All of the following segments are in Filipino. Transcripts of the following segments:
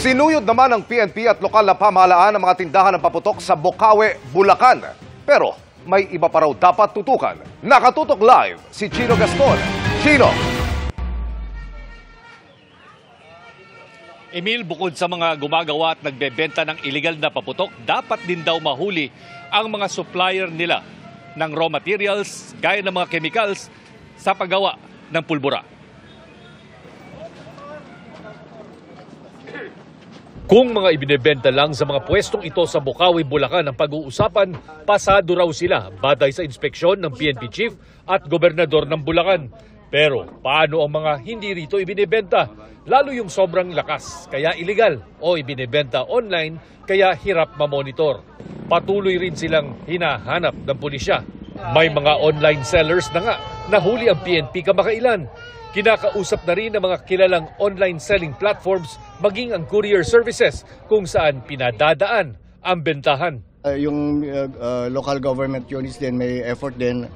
Sinuyod naman ng PNP at lokal na pamahalaan ang mga tindahan ng paputok sa Bocaue, Bulacan. Pero may iba pa raw dapat tutukan. Nakatutok live si Chino Gaston. Chino! Emil, bukod sa mga gumagawa at nagbebenta ng iligal na paputok, dapat din daw mahuli ang mga supplier nila ng raw materials gaya ng mga chemicals sa paggawa ng pulbura. Kung mga ibinebenta lang sa mga pwestong ito sa Bocaue, Bulacan ang pag-uusapan, pasado raw sila batay sa inspeksyon ng PNP Chief at Gobernador ng Bulacan. Pero paano ang mga hindi rito ibinebenta? Lalo yung sobrang lakas, kaya illegal, o ibinebenta online, kaya hirap mamonitor. Patuloy rin silang hinahanap ng pulisya. May mga online sellers na nga, nahuli ang PNP kamakailan. Kinakausap na rin ng mga kilalang online selling platforms maging ang courier services kung saan pinadadaan ang bentahan. Yung local government units din may effort din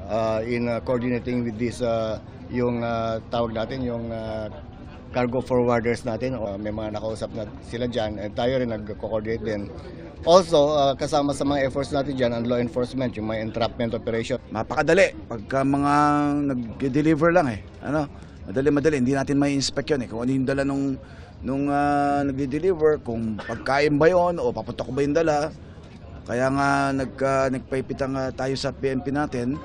in coordinating with this yung tawag natin yung cargo forwarders natin. May mga nakausap na sila dyan at tayo rin nag-coordinate din. Also, kasama sa mga efforts natin dyan ang law enforcement, yung mga entrapment operation. Mapakadali pagka mga nag-deliver lang madali, hindi natin may inspect yun kung ano yung dala nung nagde-deliver, kung pagkain ba yun o paputok ba yung dala. Kaya nga nagpaipitang tayo sa PNP natin.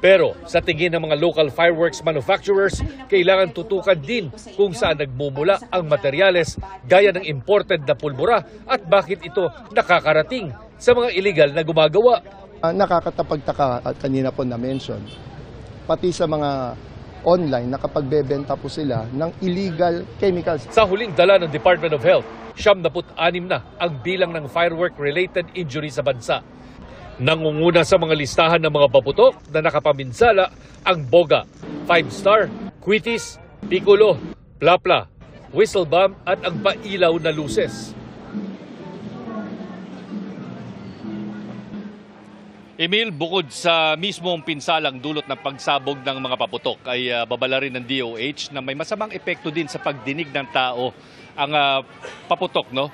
Pero sa tingin ng mga local fireworks manufacturers, kailangan tutukan din kung saan nagmumula ang materyales gaya ng imported na pulbura at bakit ito nakakarating sa mga illegal na gumagawa. Nakakatapagtaka at kanina po na-mention, pati sa mga online nakapagbebenta po sila ng illegal chemicals. Sa huling dala ng Department of Health, 76 na ang bilang ng firework-related injury sa bansa. Nangunguna sa mga listahan ng mga paputok na nakapaminsala ang Boga, 5-star, Quitis, Piccolo, Plapla, Whistle Bomb at ang pailaw na luces. Emil, bukod sa mismong pinsalang dulot ng pagsabog ng mga paputok ay babala rin ng DOH na may masamang epekto din sa pagdinig ng tao ang paputok, no?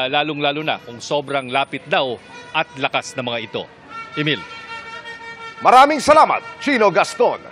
Lalong-lalo na kung sobrang lapit daw at lakas ng mga ito. Emil. Maraming salamat, Chino Gaston.